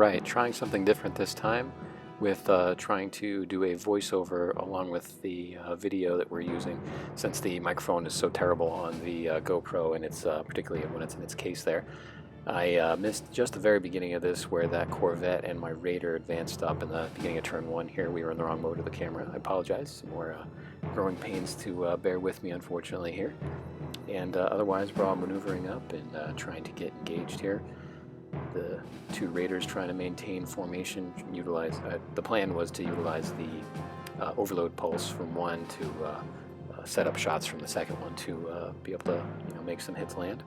Right, trying something different this time with trying to do a voiceover along with the video that we're using, since the microphone is so terrible on the GoPro, and it's particularly when it's in its case there. I missed just the very beginning of this where that Corvette and my Raider advanced up in the beginning of turn 1 here. We were in the wrong mode of the camera. I apologize. Some more growing pains to bear with me, unfortunately, here. And otherwise, we're all maneuvering up and trying to get engaged here. The two Raiders trying to maintain formation. The plan was to utilize the overload pulse from one to set up shots from the second one to be able to make some hits land.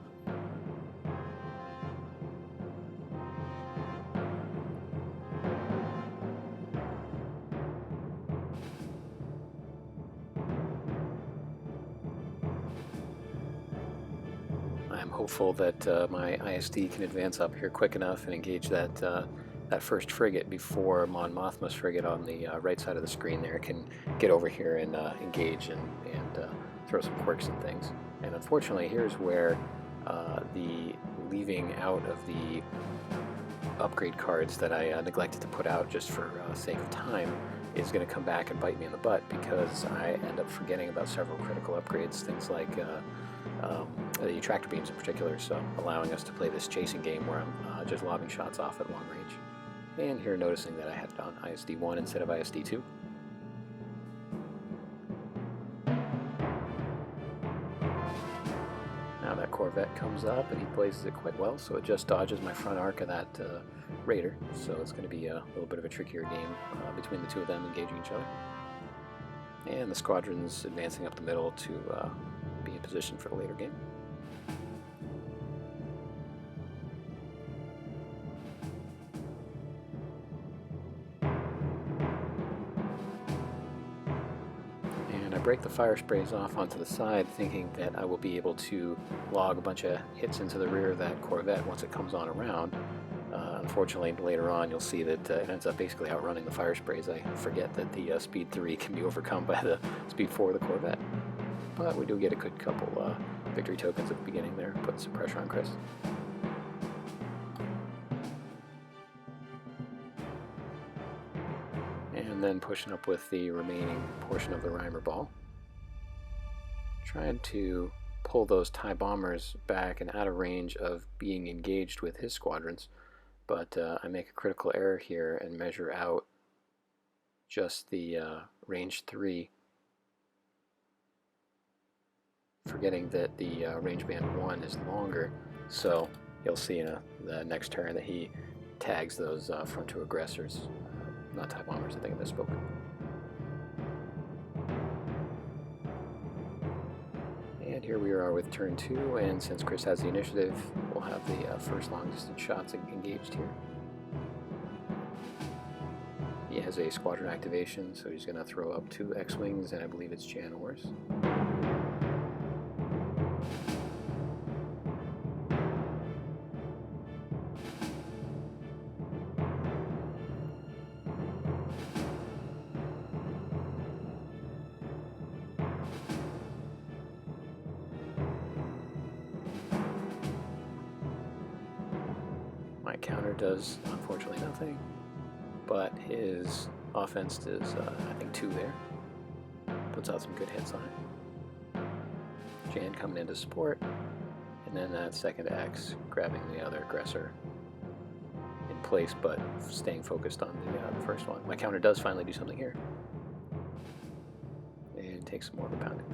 I'm hopeful that my ISD can advance up here quick enough and engage that first frigate before Mon Mothma's frigate on the right side of the screen there can get over here and engage and throw some quirks and things. And unfortunately, here's where the leaving out of the upgrade cards that I neglected to put out just for sake of time is going to come back and bite me in the butt, because I end up forgetting about several critical upgrades, things like the tractor beams in particular, so allowing us to play this chasing game where I'm just lobbing shots off at long range. And here noticing that I had it on ISD-1 instead of ISD-2. Now that Corvette comes up and he places it quite well, so it just dodges my front arc of that Raider, so it's going to be a little bit of a trickier game between the two of them engaging each other. And the squadron's advancing up the middle to be in position for the later game. And I break the fire sprays off onto the side, thinking that I will be able to log a bunch of hits into the rear of that Corvette once it comes on around. Unfortunately, later on you'll see that it ends up basically outrunning the fire sprays. I forget that the speed 3 can be overcome by the speed 4 of the Corvette. But we do get a good couple victory tokens at the beginning there, putting some pressure on Chris. And then pushing up with the remaining portion of the Reimer ball. Trying to pull those TIE bombers back and out of range of being engaged with his squadrons, but I make a critical error here and measure out just the range 3, forgetting that the range band 1 is longer, so you'll see in the next turn that he tags those front 2 aggressors, not TIE bombers, I think I misspoke. And here we are with turn 2, and since Chris has the initiative, we'll have the first long distance shots engaged here. He has a squadron activation, so he's going to throw up 2 X-Wings, and I believe it's Jan Ors. My counter does, unfortunately, nothing, but his offense does, I think, 2 there. Puts out some good hits on it. Jan coming into support, and then that second X grabbing the other aggressor in place, but staying focused on the first one. My counter does finally do something here, and takes some more of a pounding.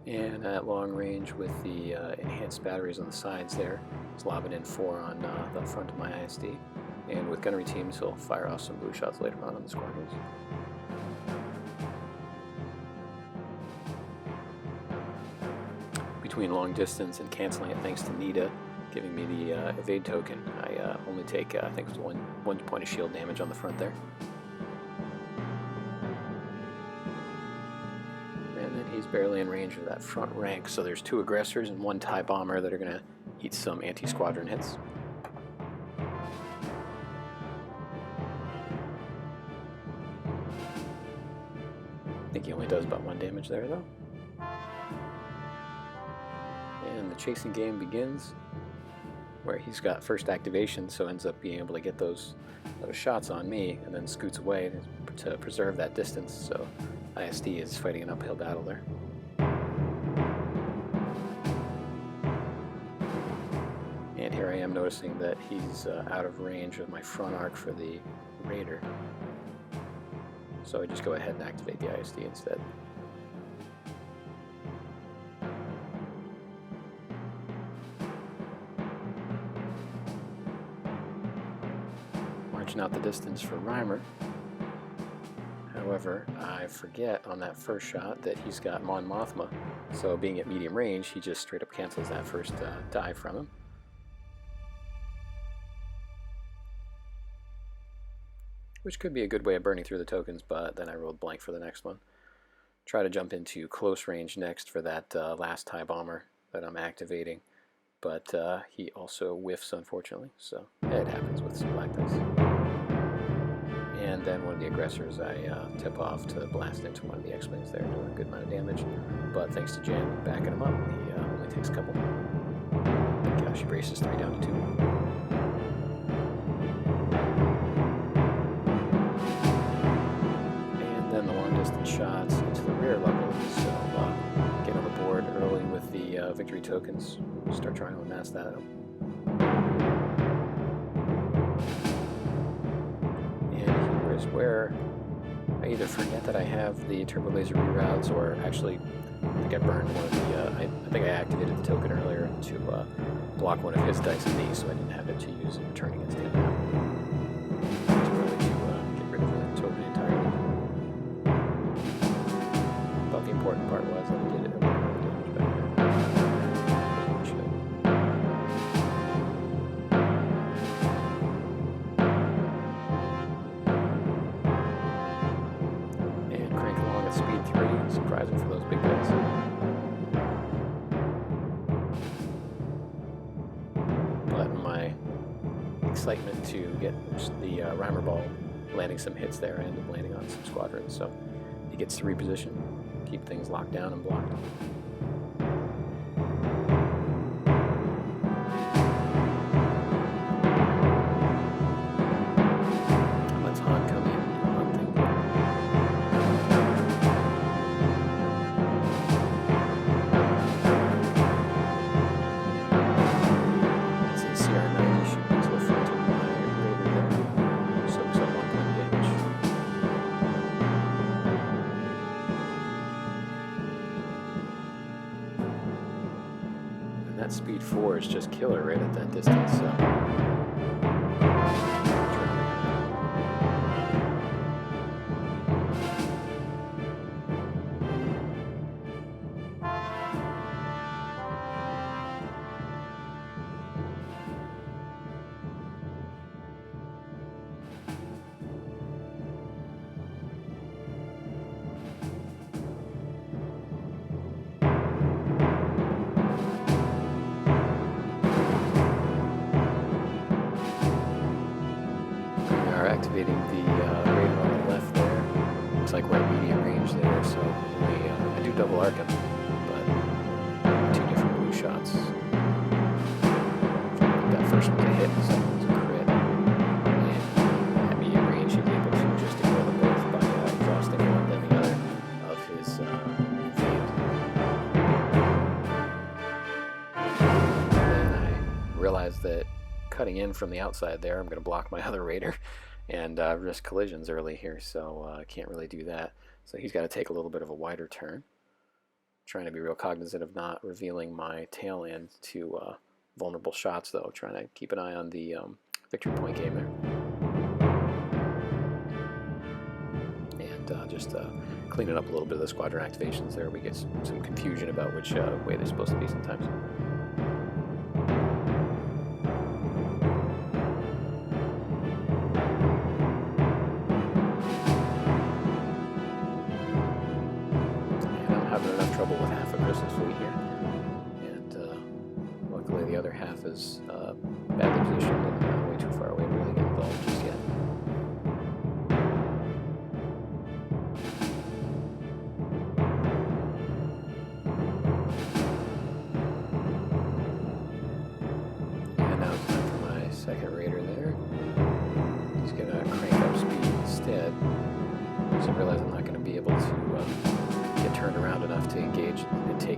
And at long range with the enhanced batteries on the sides there, he's lobbing in 4 on the front of my ISD. And with gunnery teams, he'll fire off some blue shots later on the squadrons. Between long distance and canceling it thanks to Nita giving me the evade token, I only take, I think it was one point of shield damage on the front there. He's barely in range of that front rank, so there's 2 aggressors and 1 TIE bomber that are going to eat some anti-squadron hits. think he does about 1 damage there though. And the chasing game begins, where he's got first activation, so ends up being able to get those shots on me, and then scoots away to preserve that distance. So ISD is fighting an uphill battle there. And here I am noticing that he's out of range of my front arc for the Raider. So I just go ahead and activate the ISD instead. Marching out the distance for Reimer. However, I forget on that first shot that he's got Mon Mothma, so being at medium range, he just straight up cancels that first dive from him. Which could be a good way of burning through the tokens, but then I rolled blank for the next one. Try to jump into close range next for that last TIE bomber that I'm activating, but he also whiffs, unfortunately, so it happens with some black dice. And then one of the aggressors I tip off to blast into one of the X-Wings there, doing a good amount of damage, but thanks to Jan backing him up, he only takes a couple. She braces 3 down to 2. Distance shots into the rear level, so get on the board early with the victory tokens, start trying to amass that up. And here is where I either forget that I have the turbo laser reroutes, or actually I think I burned one of the, I think I activated the token earlier to block one of his dice at me, so I didn't have it to use in return against him now. Too early to get rid of the token entirely. The important part was that I did it damage back there. And crank along at speed 3, surprising for those big guys. But my excitement to get the Reimer ball landing some hits there, I ended up landing on some squadrons, so he gets to reposition. Keep things locked down and blocked. Let's Han come in. Let's see, CR90 should be to the front of my Raider there. Soaks up 1 point of damage. That speed 4 is just killer right at that distance. So. Activating the Raider on the left there. Looks like we're at medium range there, so I do double arc him, but 2 different blue shots. That first one was a hit, the second one was a crit. And at medium range, he's able to just ignore them both by exhausting one then the other of his field. Then I realized that cutting in from the outside there, I'm going to block my other Raider and risk collisions early here, so I can't really do that. So he's got to take a little bit of a wider turn. Trying to be real cognizant of not revealing my tail end to vulnerable shots, though. Trying to keep an eye on the victory point game there. And just cleaning up a little bit of the squadron activations there. We get some confusion about which way they're supposed to be sometimes. Trouble with half of Chris's fleet here, and luckily the other half is badly positioned and way too far away to really get involved just yet.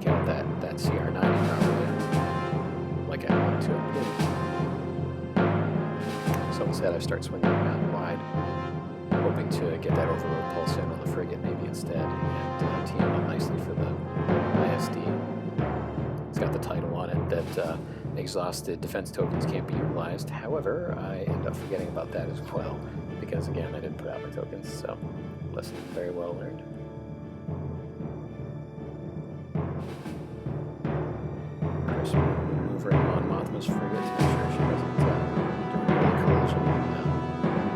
take out that CR90 properly, like I wanted to. So instead I start swinging around wide, hoping to get that overload pulse in on the frigate maybe instead, and tee him up nicely for the ISD. It's got the title on it that exhausted defense tokens can't be utilized. However, I end up forgetting about that as well, because again, I didn't put out my tokens, so lesson very well learned. Chris maneuvering on Mothma's frigate to make sure she doesn't do any collision and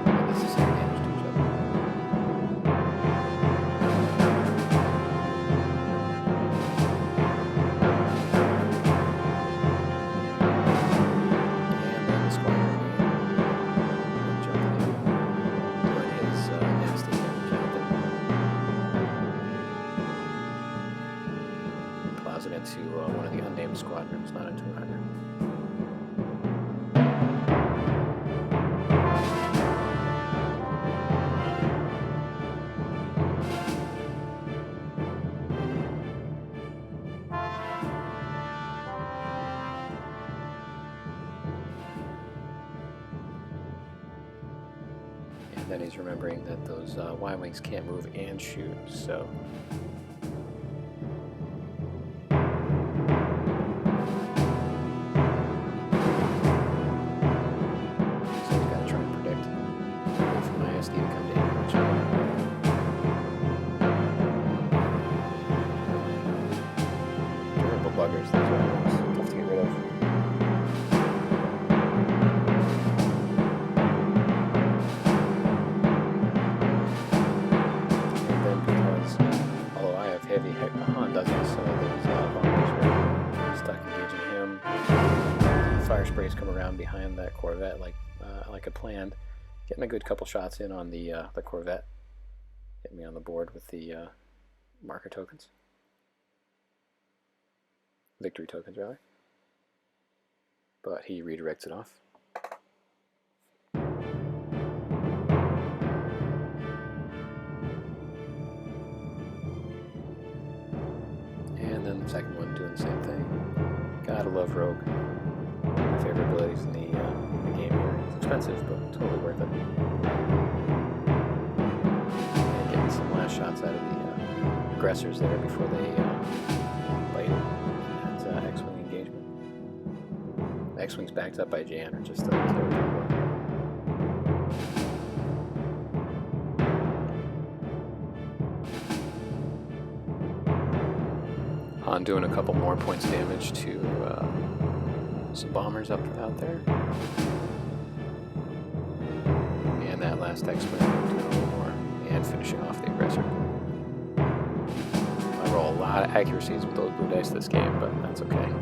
unnecessary damage to each other. And then the squadron jumping in, doing his nasty damage out there. Plows it into one of the unnamed squadrons, not into either. And then he's remembering that those Y-wings can't move and shoot, so he's got to try and predict. Wait for my ISD to come to damage. Durable buggers, those Y-wings. Tough to get rid of. Heavy Han doesn't, so those bombers were stuck engaging him. Fire sprays come around behind that Corvette like I planned. Getting a good couple shots in on the Corvette. Getting me on the board with the marker tokens. Victory tokens, rather. But he redirects it off. And then the second one doing the same thing. Gotta love Rogue. One of my favorite abilities in the game here. It's expensive, but totally worth it. And getting some last shots out of the aggressors there before they bite it. That's X-Wing engagement. The X-Wings backed up by Jan are just terrible. Han doing a couple more points damage to some bombers up out there. And that last X-Wing doing a little more and finishing off the aggressor. I roll a lot of accuracies with those blue dice this game, but that's okay.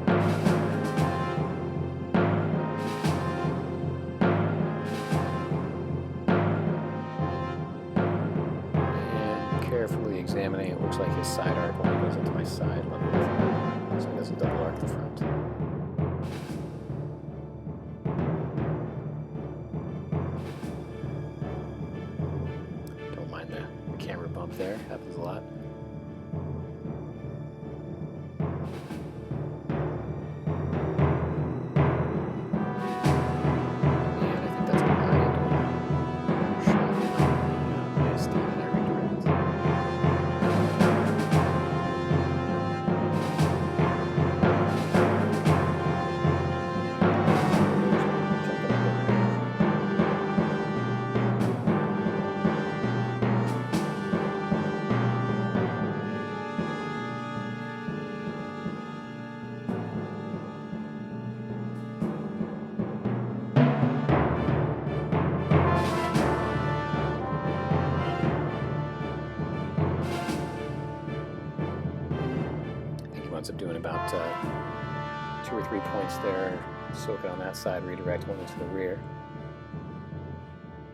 And carefully examining, it looks like his side arc only goes into my side, so he doesn't double arc the front. Don't mind the camera bump there, happens a lot. And I think that's behind shot in on ISD that I redirect. Ends up doing about 2 or 3 points there, soak it on that side, redirect one into the rear,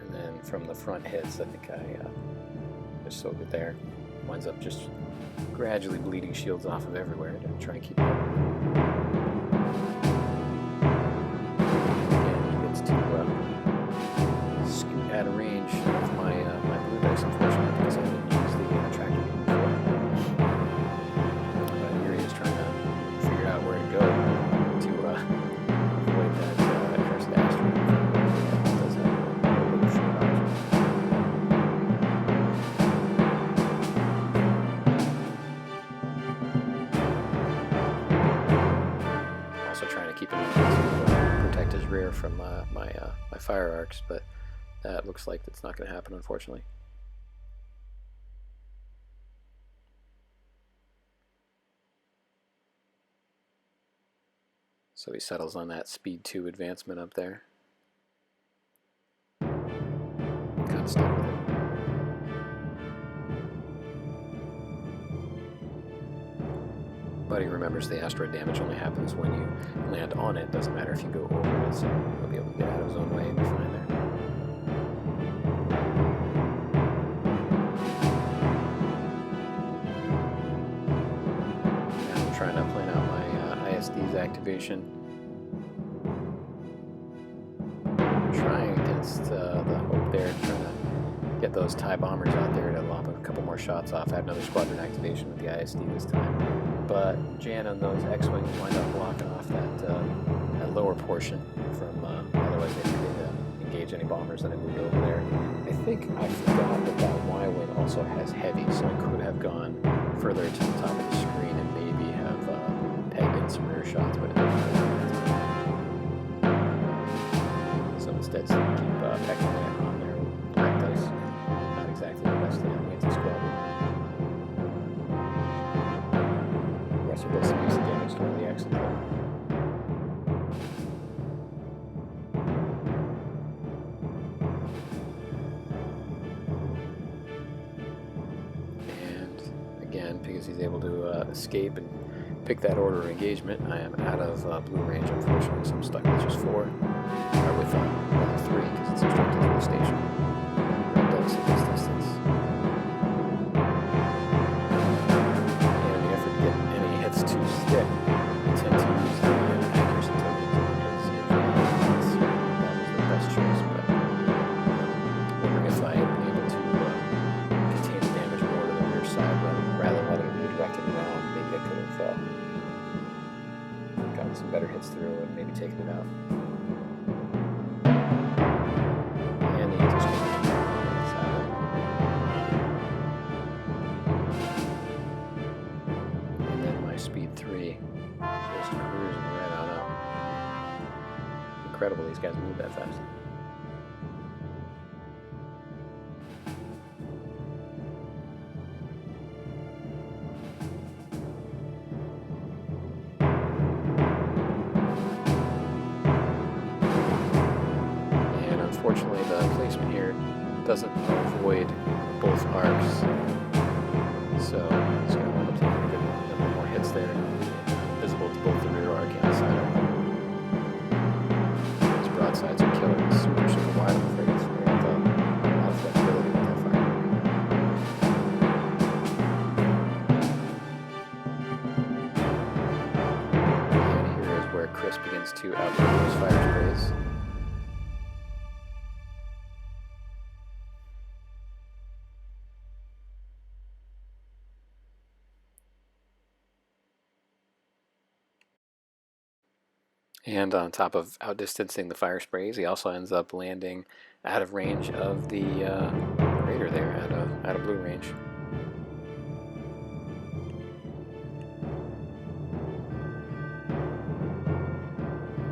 and then from the front hits, I think I just soak it there. Winds up just gradually bleeding shields off of everywhere to try and keep it up. Again, he gets to scoot out of range of my blue dice, unfortunately, because I didn't use the tractor beam before. But here he is trying to go to avoid that cursed asteroid. It does have a little short option. Also trying to keep in mind to protect his rear from my fire arcs, but that looks like it's not going to happen, unfortunately. So he settles on that speed 2 advancement up there. Kind of stuck with it. But he remembers the asteroid damage only happens when you land on it. Doesn't matter if you go over it, so he'll be able to get out of his own way and be fine there. Now I'm trying to plan out my ISD's activation. I'm trying against the hope there, trying to get those TIE bombers out there to lob a couple more shots off. I have another squadron activation with the ISD this time. But Jan and those X-Wings wind up blocking off that lower portion from, otherwise they could engage any bombers that had moved over there. I think I forgot that Y-Wing also has heavy, so I could have gone further to the top of the screen and maybe have pegged in some rear shots, but it didn't happen. So instead, keep pecking away on there. Black dice, not exactly the best anti-squadron. Rest of us use the damage toward the exit there. And again, because he's able to escape and pick that order of engagement, I am out of blue range, unfortunately, so I'm stuck with just 4. Or with 3, because it's instructed to the station. Red dice at this distance. To stick, I tend to use the accuracy tokens and see if that was the best choice, but wondering if I had been able to contain the damage more to the rear side rather than letting it be directed around. Maybe I could have gotten some better hits through and maybe taken it out. And the anti-squadron on the side. Speed 3, just cruising right on up. Incredible these guys move that fast. And unfortunately the placement here doesn't avoid both arcs, so it's going to end up taking a good number more hits there, visible to both the rear arc and the side arc. These broadsides are killer. It's super wide on the frigates. They have a lot of flexibility with that fire. And here is where Chris begins to outload his fire sprays. And on top of outdistancing the fire sprays, he also ends up landing out of range of the Raider there, out of blue range.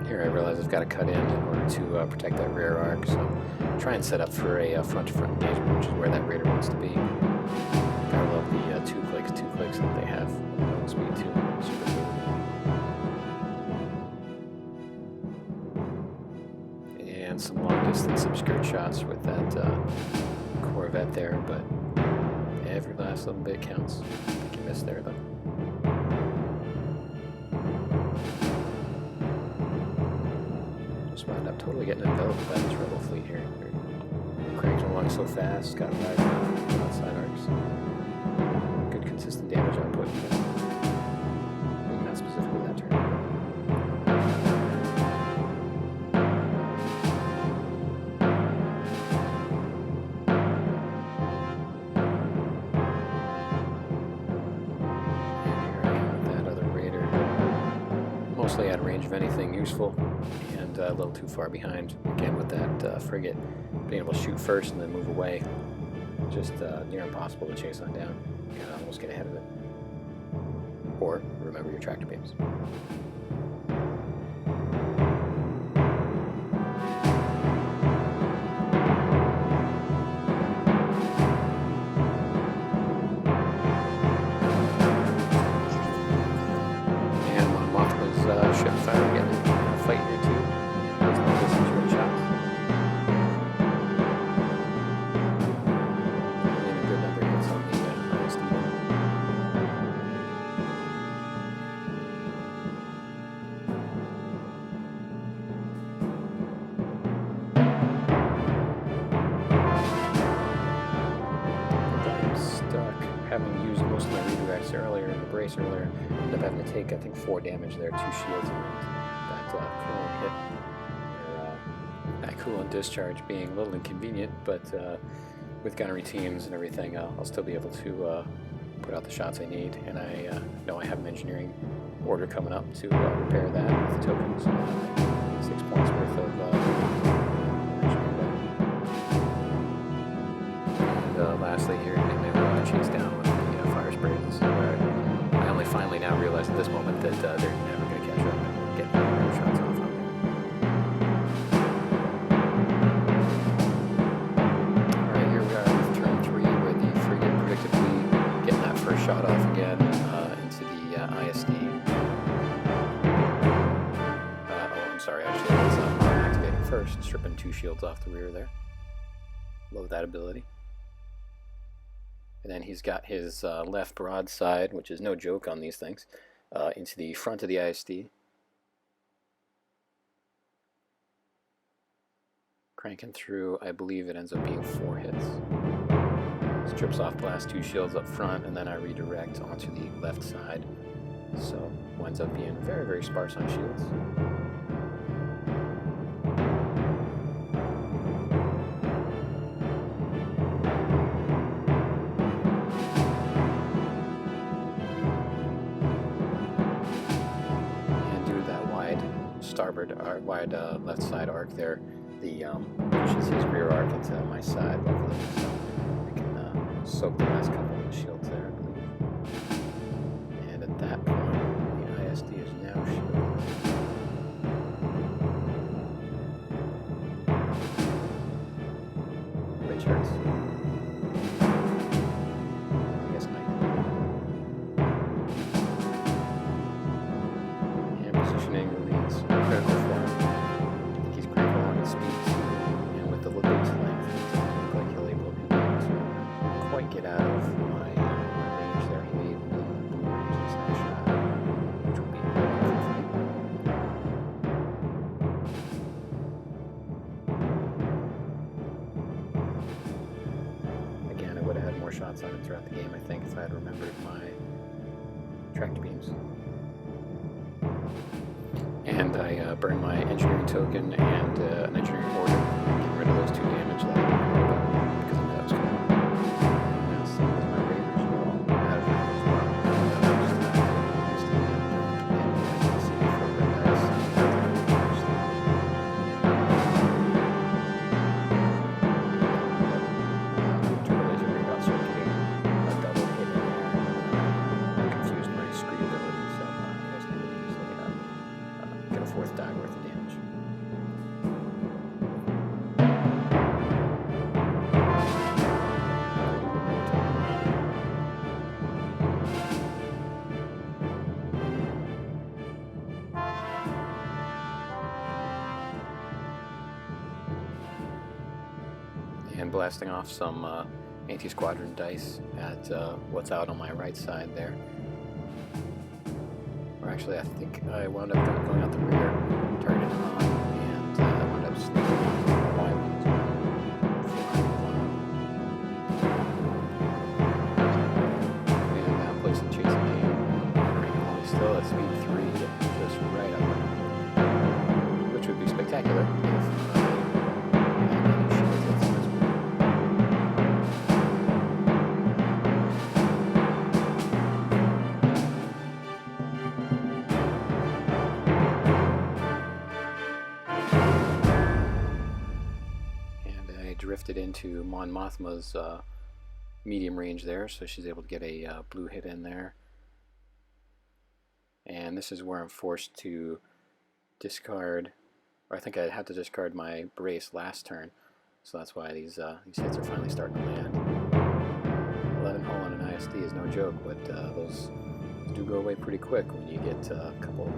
Here I realize I've got to cut in order to protect that rear arc, so try and set up for a front-to-front engagement, which is where that Raider wants to be. Gotta love the two clicks that they have on speed 2. Super cool. And some long-distance obscured shots with that Corvette there, but every last little bit counts. I think you missed there, though. Just wound up totally getting enveloped by this rebel fleet here. They're cranking along so fast, got right on side arcs. Good consistent damage output. Maybe not specifically that turn. mostly out of range of anything useful, and a little too far behind. Again, with that frigate being able to shoot first and then move away, just near impossible to chase on down. You gotta almost get ahead of it. Or remember your tractor beams. Ship fire getting a fight here too. There's no distance range shots. And a good number of hits on the ISD. I'm stuck, having used most of my redirects earlier in the brace earlier. Ended up having to take, I think, 4 damage there, 2 shields, and that coolant hit. That coolant discharge being a little inconvenient, but with gunnery teams and everything, I'll still be able to put out the shots I need. And I know I have an engineering order coming up to repair that with the tokens. 6 points worth of engineering value. And lastly, here, they chase down with the fire sprays. So I only finally now realize at this moment that they're never going to catch up and get more shots off on me. Alright, here we are with turn 3, where the frigate predictably getting that first shot off again into the ISD. Oh, I'm sorry, actually, it's activating first, stripping 2 shields off the rear there. Love that ability. And then he's got his left broadside, which is no joke on these things, into the front of the ISD. Cranking through, I believe it ends up being 4 hits. Strips off the last 2 shields up front, and then I redirect onto the left side. So, winds up being very, very sparse on shields. Starboard wide left side arc there, the pushes his rear arc into my side, luckily, so I can soak the last couple of the shields there, I believe. And at that point, the ISD is now shielded. Richards. I guess not. And positioning remains critical for him. I think he's critical on his speed, and with the little length, it doesn't look like he'll be able to quite get out of my range there. He made the blue range this next shot, which will be helpful for me. Again, I would have had more shots on him throughout the game, I think, if I had remembered my tractor beams. And I burned my engineering token and an engineering order, getting rid of those 2 damage that I didn't know about because I knew that was coming up. Now, same with my raiders as well. Out of range as well. Turbo laser radar circuiting a double hit in there. Confused my screen ability, so I wasn't able to use the get a 4th die worth of damage. And blasting off some anti-squadron dice at what's out on my right side there. Or actually, I think I wound up going out the rear, turning it on, and I wound up sneaking on my wings. And now placing chasing aim, bringing along still at speed 3, just right up, which would be spectacular if I had any shields at this point. drifted into Mon Mothma's medium range there, so she's able to get a blue hit in there. And this is where I'm forced to discard, or I think I had to discard my brace last turn, so that's why these hits are finally starting to land. 11 hull on an ISD is no joke, but those do go away pretty quick when you get a couple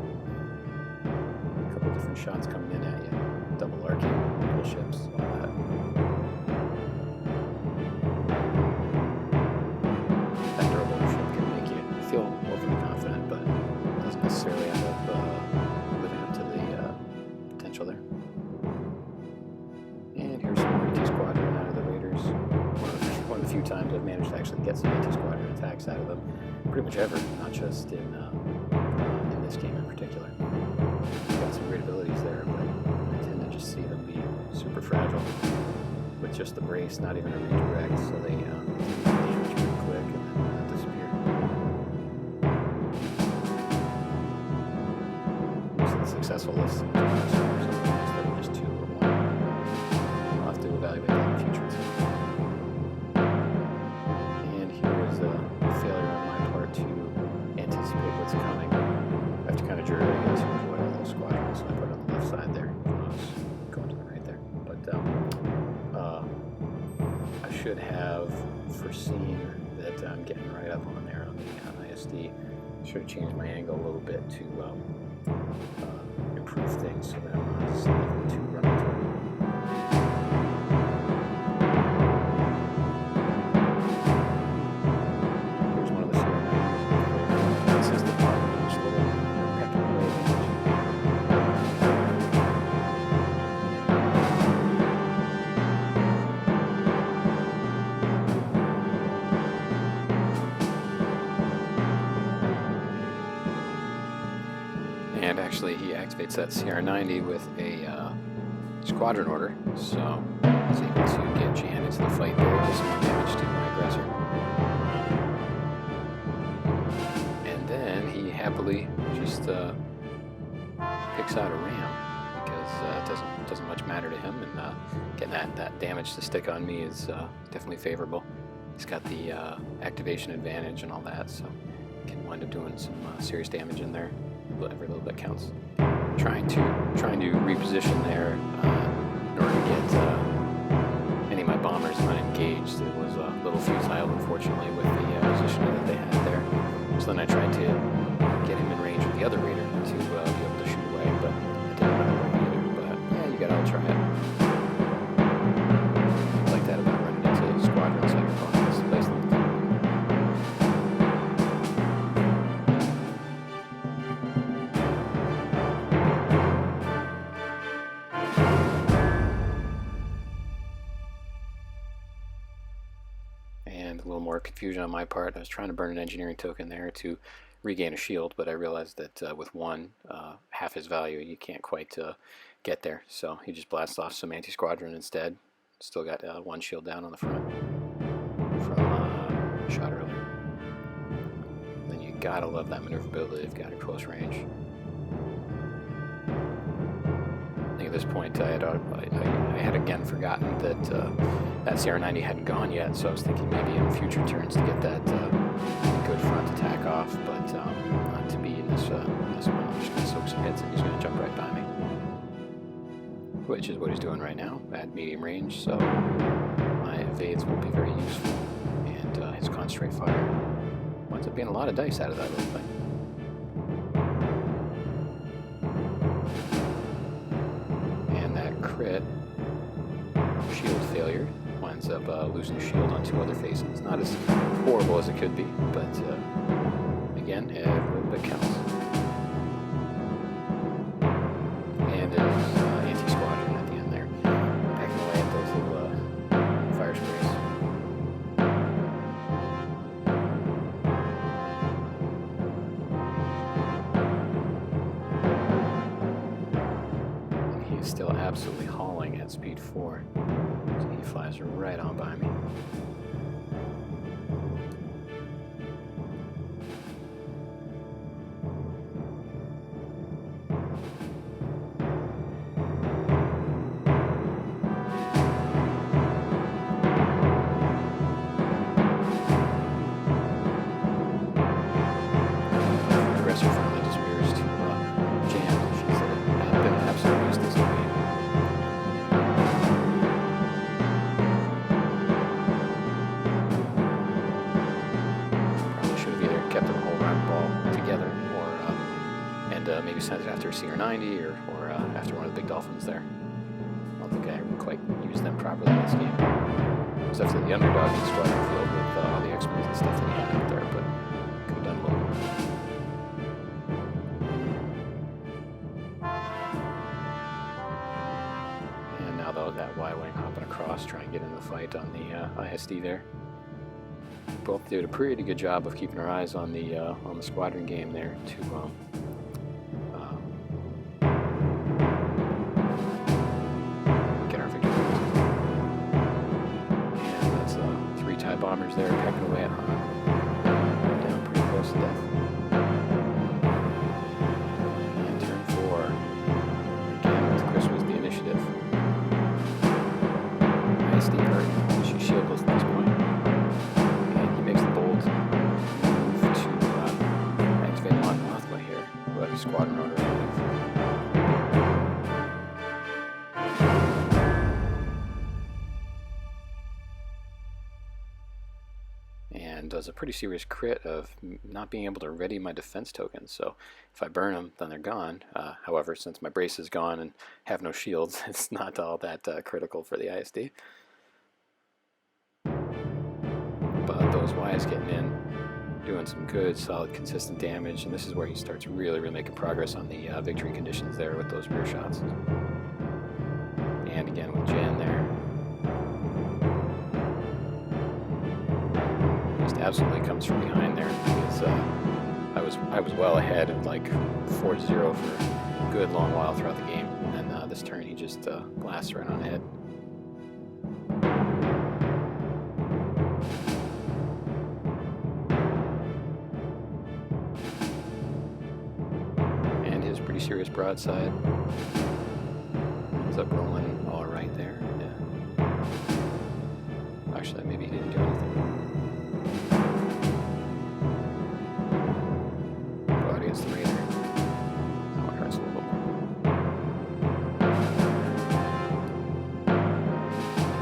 different shots coming in at you. Double arcing, double ships, all that. That durable ship can make you feel overly confident, but doesn't necessarily end up living up to the potential there. And here's some more anti-squadron out of the Raiders. One of the few times I've managed to actually get some anti-squadron attacks out of them. Pretty much ever, not just in this game in particular. Got some great abilities there, but I tend to just see them be super fragile with just the brace, not even a redirect, so they damage pretty quick and then disappear. Most of the successful lists instead of just 2 or 1. I'll have to evaluate that in the future. And here is a failure on my part to anticipate what's coming. I have to kind of jury it to avoid all those squadrons, so I put it on the left side there. I was going to the right there. But I should have foreseen that I'm getting right up on there on the ISD. Should have changed my angle a little bit to improve things so that I'm not slightly too running through. And actually, he activates that CR90 with a squadron order, so he's able to get Jan into the fight there, do some more damage to my aggressor. And then he happily just picks out a ram, because it doesn't much matter to him, and getting that damage to stick on me is definitely favorable. He's got the activation advantage and all that, so can wind up doing some serious damage in there. Every little bit counts. Trying to reposition there in order to get any of my bombers unengaged. It was a little futile, unfortunately, with the positioning that they had there. So then I tried to get him in range with the other raider to be able to shoot away, but it didn't really work either. But yeah, you gotta try it. I like that about running into squadrons like opponents to place them. And a little more confusion on my part. I was trying to burn an engineering token there to regain a shield, but I realized that with one, half his value, you can't quite get there. So he just blasts off some anti-squadron instead. Still got 1 shield down on the front from shot earlier. And then you gotta love that maneuverability. They've got a close range. I think at this point I had again forgotten that that CR90 hadn't gone yet, so I was thinking maybe in future turns to get that good front attack off, but not to be in this one. I'm just going to soak some hits and he's going to jump right by me, which is what he's doing right now at medium range, so my evades will be very useful, and his concentrate fire winds up being a lot of dice out of that little thing. Crit shield failure winds up losing shield on 2 other faces. Not as horrible as it could be, but again, every little bit counts. And there's anti-squadron at the end there, packing away at those little fire sprays. Still absolutely hauling at speed 4, so he flies right on by me. and maybe send it after a CR90 or after one of the big dolphins there. I don't think I quite used them properly in this game. It was after the underdog in the squadron field with all the X-Wings and stuff that he had out there, but could have done a little more. And now that Y-Wing hopping across, trying to get into the fight on the ISD there. Both did a pretty good job of keeping our eyes on the squadron game there to get our victory. And that's 3 TIE bombers there pecking away at Han. Down pretty close to death. And turn 4. Again, Chris was the initiative. ISD hurt. She shieldless at this point. Squadron order. And does a pretty serious crit of not being able to ready my defense tokens. So if I burn them, then they're gone. However, since my brace is gone and have no shields, it's not all that critical for the ISD. But those Ys getting in, doing some good, solid, consistent damage, and this is where he starts really making progress on the victory conditions there with those rear shots. And again with Jen there. Just absolutely comes from behind there because I was well ahead of like 4-0 for a good long while throughout the game, and then this turn he just blasts right on ahead. Pretty serious broadside. Ends up rolling all right there. Yeah. Actually, maybe he didn't do anything. Brought against the Raider. That one hurts a little bit more.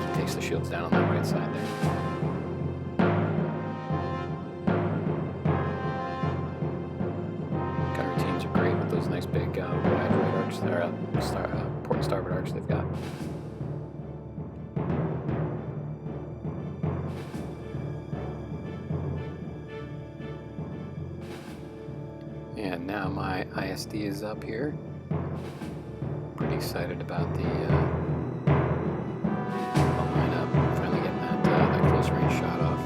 He takes the shields down on that right side there. Those nice big wide right arcs there, port and starboard arcs they've got. And now my ISD is up here. Pretty excited about the lineup. Finally getting that close range shot off.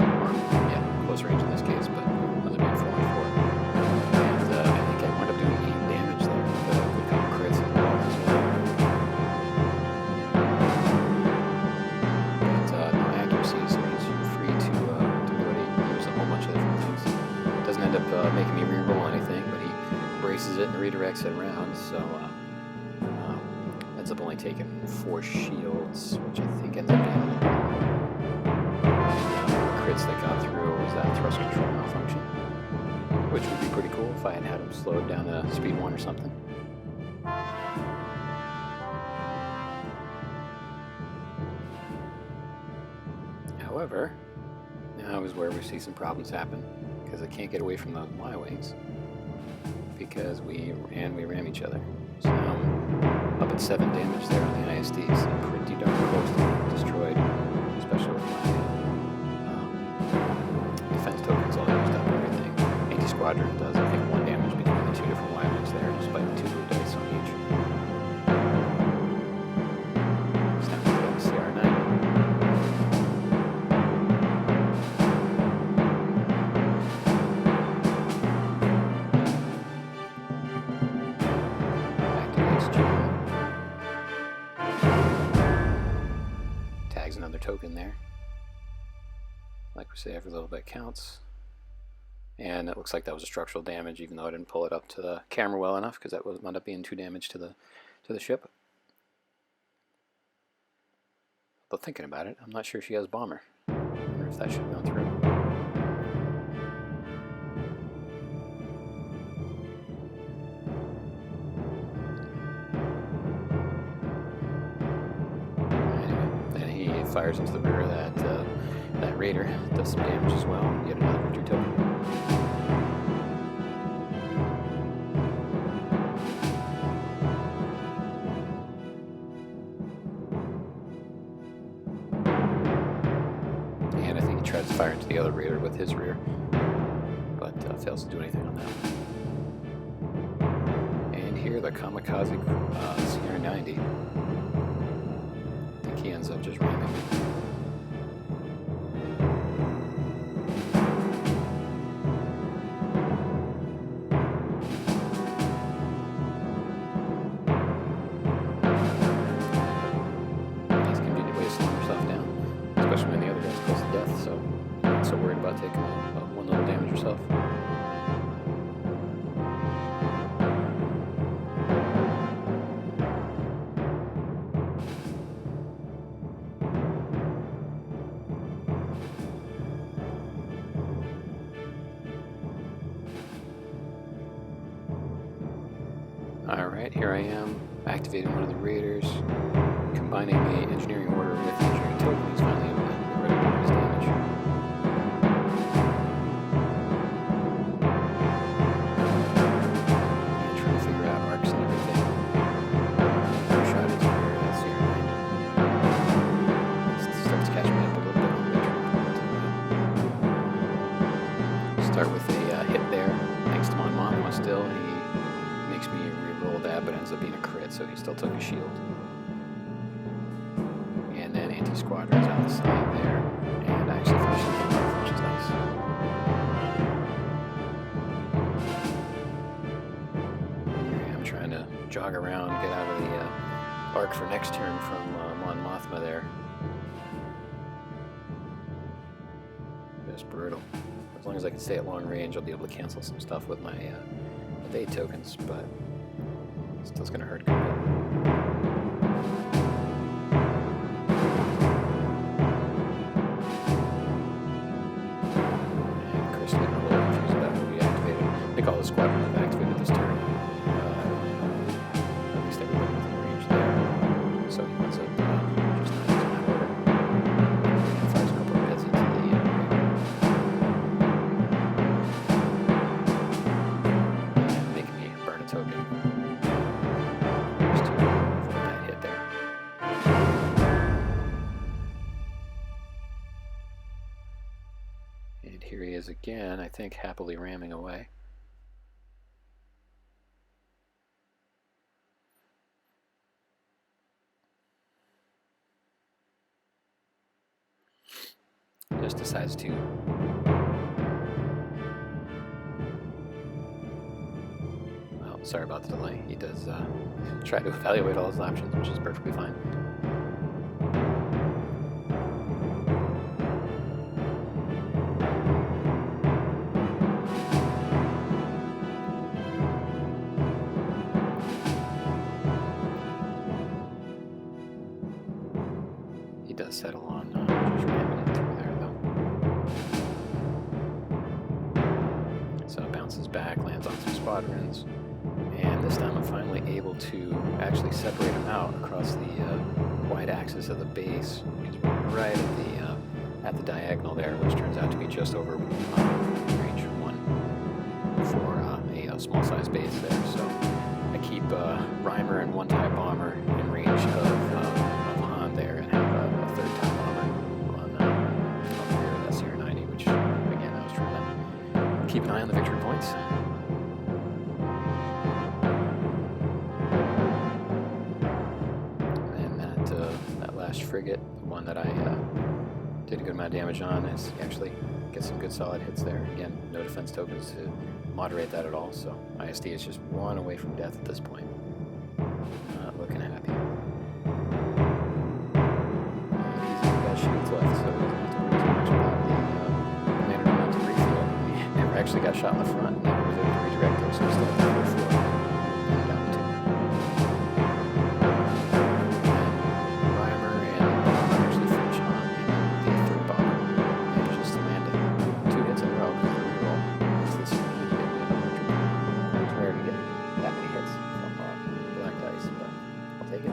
Or, yeah, close range in this case, but another big 4-on-4. Making me re-roll anything, but he braces it and redirects it around, so ends up only taking 4 shields, which I think ends up being crits that got through was that thrust control malfunction, which would be pretty cool if I had had him slowed down to speed 1 or something. However, now is where we see some problems happen, because I can't get away from those Y-Wings because we ram each other. So now I'm up at 7 damage there on the ISDs, pretty darn close to being destroyed, especially with my defense tokens all used up and everything. Anti-squadron does, I think, 1 damage between the 2 different Y-Wings there, despite the 2 blue dice on each. So now we've got the CR9. Another token there. Like we say, every little bit counts. And it looks like that was a structural damage, even though I didn't pull it up to the camera well enough, because that would end up being 2 damage to the ship. But thinking about it, I'm not sure she has bomber. I wonder if that should have gone through. Fires into the rear of that Raider, does some damage as well. Get another victory token. fire into the other raider with his rear, but fails to do anything on that. And here the kamikaze CR-90. I think he ends up just ramming. Especially when the other guy's close to death, so I'm not so worried about taking one little damage yourself. Alright, here I am, activating one of the raiders, combining the engineering order with the engineering token. He's finally able to ready to do his damage. And trying to figure out arcs and everything. Shot his rear, that's the It starts catching me up a little bit on the start with a hit there, thanks to Mon Mothma still. He makes me re-roll that, but ends up being a crit, so he still took a shield. And then anti-squadron's on the side there, and actually finishes the off, which is nice. Here I am trying to jog around, get out of the arc for next turn from Mon Mothma there. Just brutal. As long as I can stay at long range, I'll be able to cancel some stuff with my evade tokens, but still going to hurt a bit. I think all the squadrons have activated this turn. At least everybody within range there. So he ends up just not using that order. And fires a couple of heads into the raider. And making me burn a token. Just to avoid that hit there. And here he is again, I think happily ramming away. Just decides to well, sorry about the delay. He does try to evaluate all his options, which is perfectly fine. He does settle on just ramming it through there, though. So it bounces back, lands on some squadrons, and this time I'm finally able to actually separate them out across the wide axis of the base, because we're right at the diagonal there, which turns out to be just over range 1 for a small-sized base there. So I keep Reimer and one-type bomber in range of Han there, and have a third-type bomber on the rear of that CR-90, which, again, I was trying to keep an eye on the victory points. And that last frigate, the one that I did a good amount of damage on, is actually get some good solid hits there. Again, no defense tokens to moderate that at all, so ISD is just one away from death at this point. Not looking happy. He's got shields left, so he doesn't have to worry too much about the later on to refill. He never actually got shot in the front, never was able to redirect those, so he's still at the first floor. Down to Reimer and actually finish on the third bomber. Manages to land it 2 hits in a row because of the reroll. It's this it's rare to get that many hits from black dice, but I'll take it.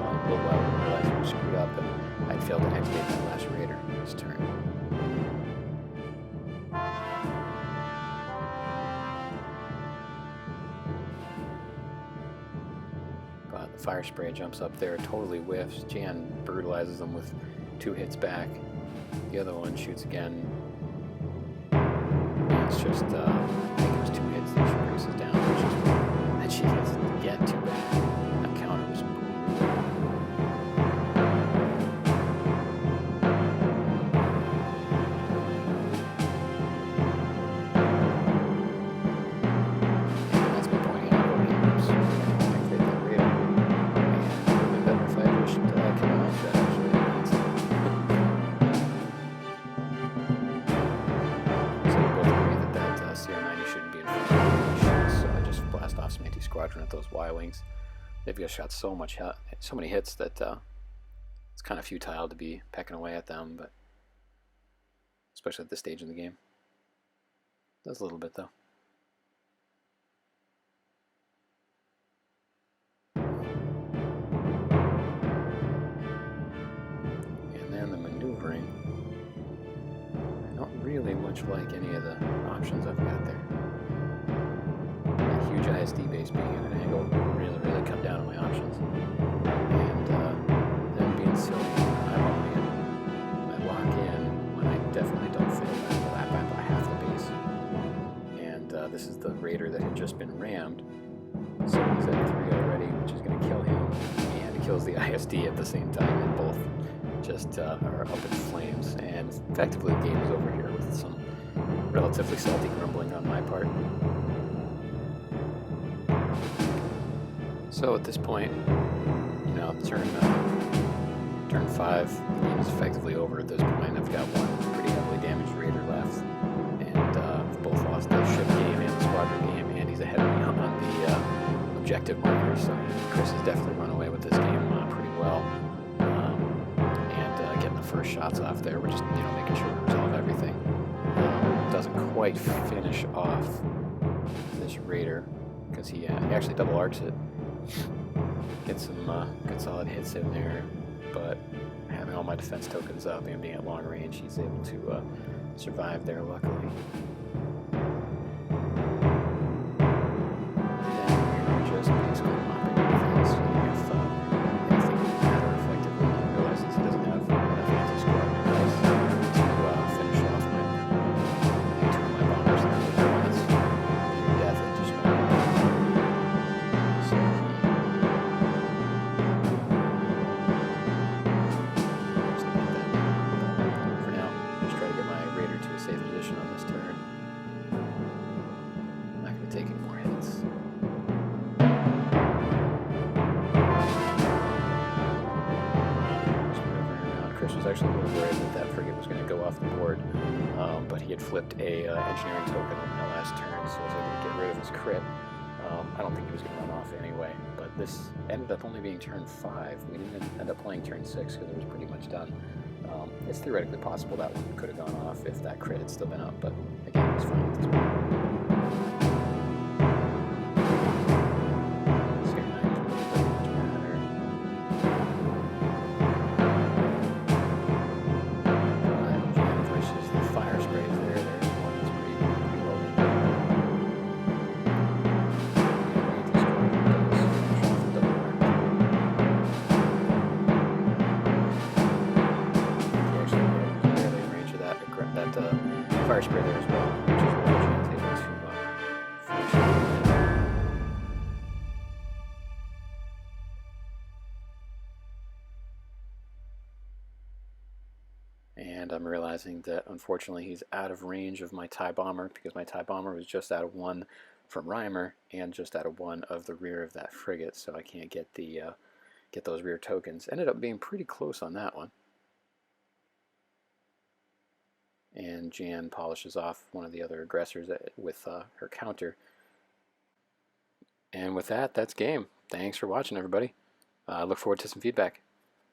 A little while I realized we were screwed up and I'd failed to activate that last raider. fire spray jumps up there, totally whiffs. Jan brutalizes him with 2 hits back. The other one shoots again. And it's just, I think it was 2 hits that she braces down. It's just, and she gets again too bad. That counter was brutal. At those Y-wings. They've just shot so many hits that it's kind of futile to be pecking away at them, but especially at this stage in the game. Does a little bit though. And then the maneuvering. Not really much like any of the options I've got there. Huge ISD base being at an angle really cut down on my options, and then being silly, I lock in when I definitely don't fit in lap by half the base, and this is the Raider that had just been rammed, so he's at 3 already, which is going to kill him, and it kills the ISD at the same time, and both just are up in flames, and effectively the game is over here with some relatively salty grumbling on my part. So at this point, you know, turn 5, the game is effectively over at this point. I've got one pretty heavily damaged Raider left, and I've both lost the ship game and the squadron game, and he's ahead of me on the objective markers, so Chris has definitely run away with this game pretty well, and getting the first shots off there. We're just, you know, making sure we resolve everything. Doesn't quite finish off this Raider, because he actually double arcs it. Get some good solid hits in there, but having all my defense tokens up and being at long range, he's able to survive there, luckily. And we're just basically mopping defense. If anything would matter effectively, he realizes he doesn't have enough anti-squadron dice to finish off my 2 of my bombers there with points. Near death at just one. So for now, just try to get my Raider to a safe position on this turn. I'm not going to take any more hits. Chris was actually a little worried that that frigate was going to go off the board, but he had flipped a engineering token on my last turn, so I was able to get rid of his crit. I don't think he was going to run off anyway, but this ended up only being turn 5. We didn't end up playing turn 6 because it was pretty much done. It's theoretically possible that one could have gone off if that crit had still been up, but again, it was fine at this point. Fire spray there as well, which is why Jan's able to finish it. And I'm realizing that unfortunately he's out of range of my TIE bomber, because my TIE bomber was just out of 1 from Reimer and just out of 1 of the rear of that frigate, so I can't get the get those rear tokens. Ended up being pretty close on that one. And Jan polishes off one of the other aggressors with her counter. And with that, that's game. Thanks for watching, everybody. I look forward to some feedback.